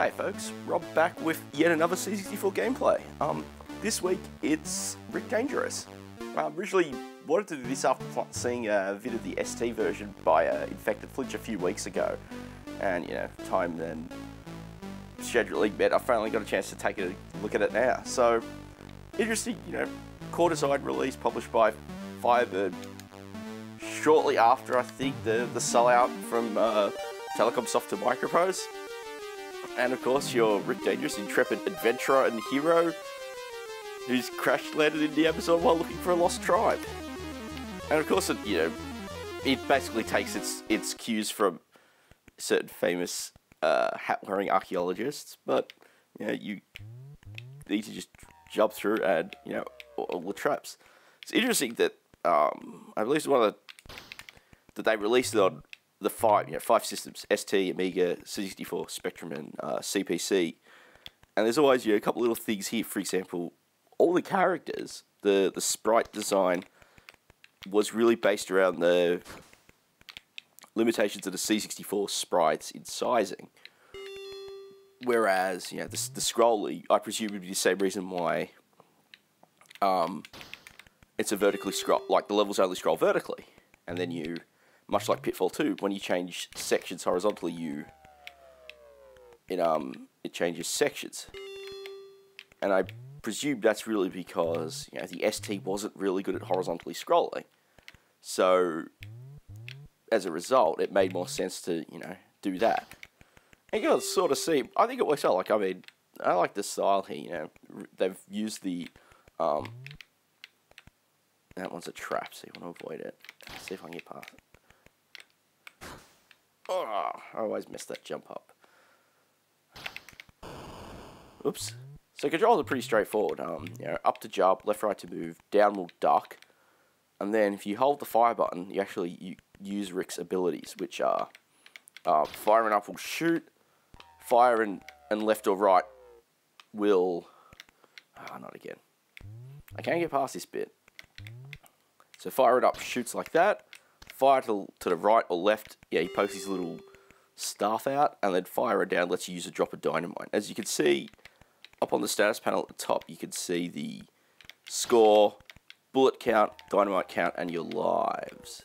Hey folks, Rob back with yet another C64 gameplay. This week it's Rick Dangerous. Originally wanted to do this after seeing a vid of the ST version by Infected Flinch a few weeks ago, and you know, time then scheduling met, I finally got a chance to take a look at it now. So interesting, you know, core-designed release published by Firebird shortly after I think the sellout from Telecom Soft to Microprose. And of course, your Rick Dangerous, intrepid adventurer and hero who's crash landed in the Amazon while looking for a lost tribe. And of course, it basically takes its cues from certain famous hat-wearing archaeologists, but you know, you need to just jump through and all the traps. It's interesting that I believe it's one of that they released it on the five systems: ST, Amiga, C64, Spectrum, and CPC. And there's always a couple little things here. For example, all the characters, the sprite design was really based around the limitations of the C64 sprites in sizing. Whereas the scrolly, I presume, would be the same reason why it's a vertically scroll, like the levels only scroll vertically, and then you, much like Pitfall 2, when you change sections horizontally, it changes sections. And I presume that's really because the ST wasn't really good at horizontally scrolling. So as a result, it made more sense to do that. And you can sort of see, I think it works out. Like, I mean, I like the style here. They've used the that one's a trap, so you want to avoid it. Let's see if I can get past it. Oh, I always miss that jump up. Oops. So controls are pretty straightforward. Up to jump, left, right to move, down will duck, and then if you hold the fire button, you actually use Rick's abilities, which are fire and up will shoot, fire and left or right will. Not again. I can't get past this bit. So fire it up shoots like that. Fire to the right or left, he pokes his little staff out, and then fire it down lets you use a drop of dynamite. As you can see, up on the status panel at the top, you can see the score, bullet count, dynamite count, and your lives.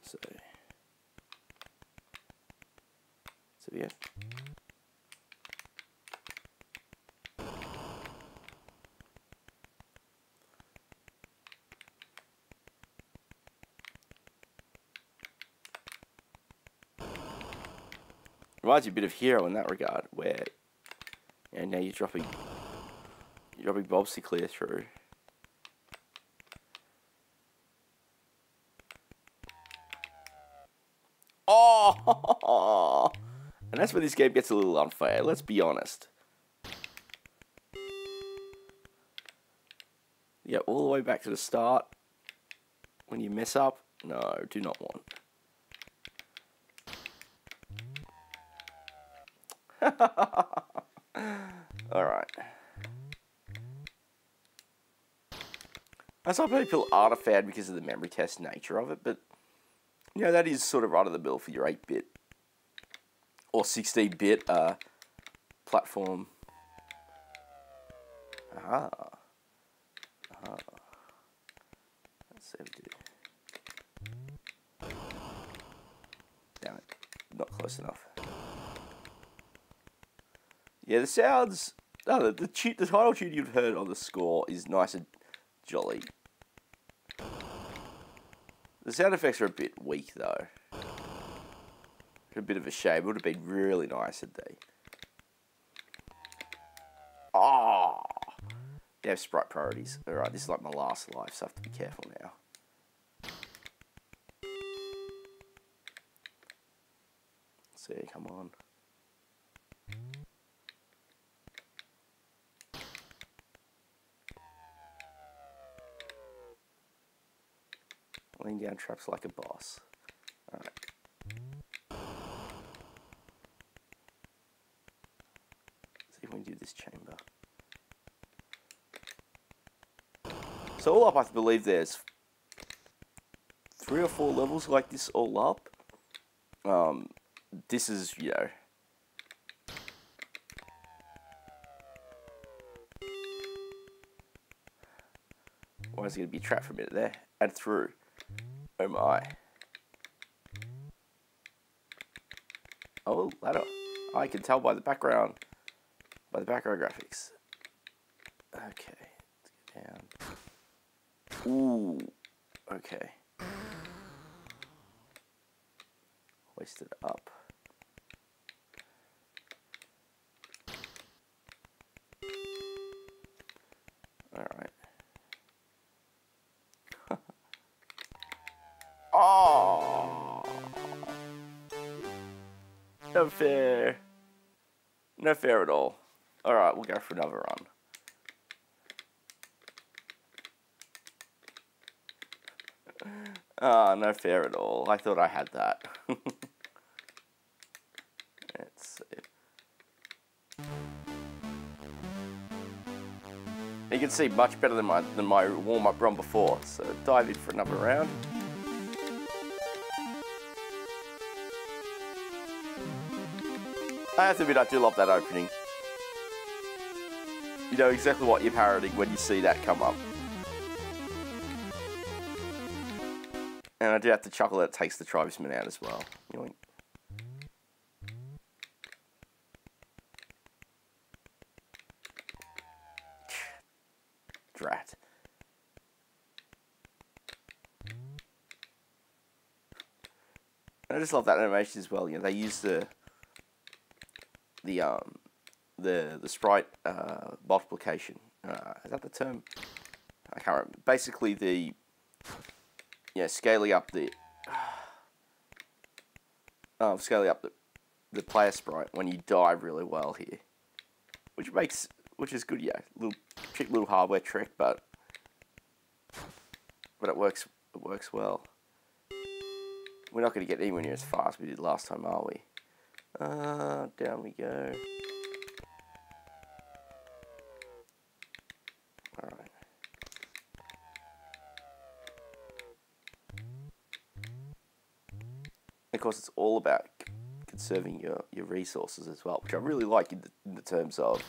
So yeah. Reminds you a bit of Hero in that regard, where now you're dropping bombs to clear through. Oh! And that's where this game gets a little unfair, let's be honest. Yeah, all the way back to the start. When you mess up, no, do not want. Alright. Some people aren't a fan because of the memory test nature of it, but that is sort of right of the middle for your 8-bit or 16-bit platform. Let's see what we do. Damn it, not close enough. Yeah, the sounds. No, the title tune you've heard on the score is nice and jolly. The sound effects are a bit weak though. A bit of a shame. It would have been really nice had they. Oh, damn sprite priorities. Alright, this is like my last life, so I have to be careful now. Let's see, come on. Laying down traps like a boss. Alright. See if we can do this chamber. So all up, I believe there's 3 or 4 levels like this all up. This is, you know... Why is it going to be trapped for a minute there? And through. Oh my. Oh, ladder. I can tell by the background. By the background graphics. Okay. Let's get down. Ooh. Okay. Hoist it up. Alright. Oh! No fair. No fair at all. Alright, we'll go for another run. Ah, no fair at all. I thought I had that. Let's see. You can see much better than my warm-up run before, so dive in for another round. I have to admit, I do love that opening. You know exactly what you're parroting when you see that come up. And I do have to chuckle that it takes the tribesman out as well. Yoink. Drat. I just love that animation as well. You know, they use the sprite multiplication. Is that the term? I can't remember. Basically, scaling up the player sprite when you die really well here, which is good. Yeah, little hardware trick, but it works. It works well. We're not going to get anywhere near as far as we did last time, are we? Down we go. Alright. Of course, it's all about conserving your resources as well, which I really like in the terms of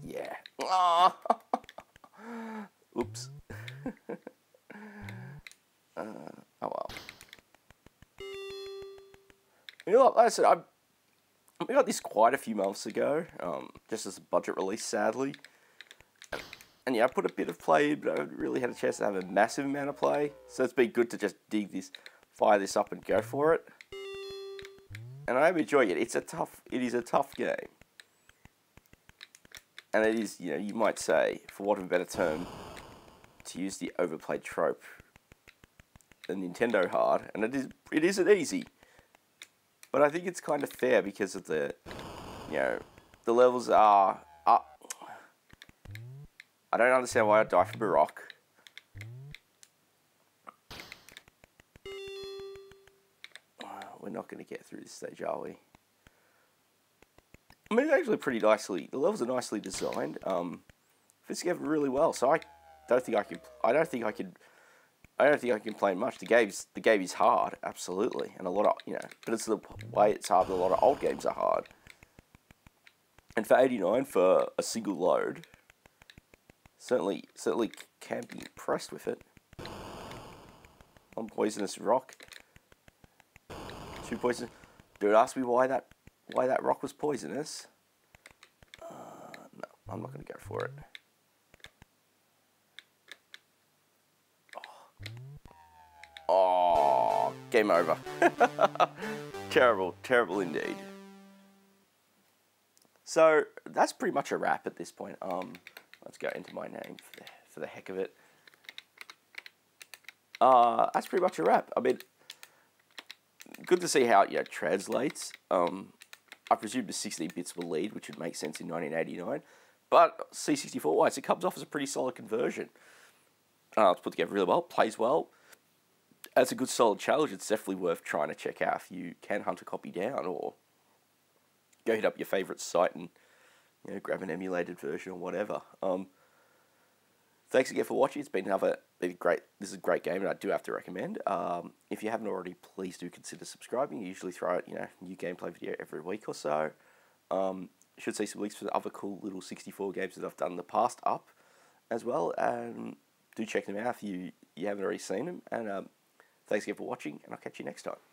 yeah. Oh, oops. Oh well. You know what, like I said, I got this quite a few months ago, just as a budget release, sadly. And yeah, I put a bit of play in, but I haven't really had a chance to have a massive amount of play. So it's been good to just fire this up and go for it. And I am enjoying it. It is a tough game. And it is, you might say, for want of a better term, to use the overplayed trope, the Nintendo hard, and it isn't easy. But I think it's kind of fair because of the levels are up. I don't understand why I die from a rock. We're not going to get through this stage, are we? I mean, it's actually pretty nicely. The levels are nicely designed. Fits together really well. So I don't think I can play much. The game is hard, absolutely, and a lot of but it's the way it's hard. A lot of old games are hard. And for 89 for a single load, certainly can be impressed with it. One poisonous rock, 2 poison. Don't ask me why that rock was poisonous. No, I'm not going to go for it. Oh, game over. Terrible, terrible indeed. So that's pretty much a wrap at this point. Let's go into my name for the heck of it. That's pretty much a wrap. I mean, good to see how it translates. I presume the 16 bits will lead, which would make sense in 1989. But C64-wise, it comes off as a pretty solid conversion. It's put together really well, plays well. As a good solid challenge, it's definitely worth trying to check out if you can hunt a copy down, or go hit up your favourite site and grab an emulated version or whatever. Thanks again for watching. It's been great. This is a great game, and I do have to recommend. If you haven't already, please do consider subscribing. You usually throw out new gameplay video every week or so. You should see some links for the other cool little 64 games that I've done in the past up as well, and do check them out if you haven't already seen them. And thanks again for watching, and I'll catch you next time.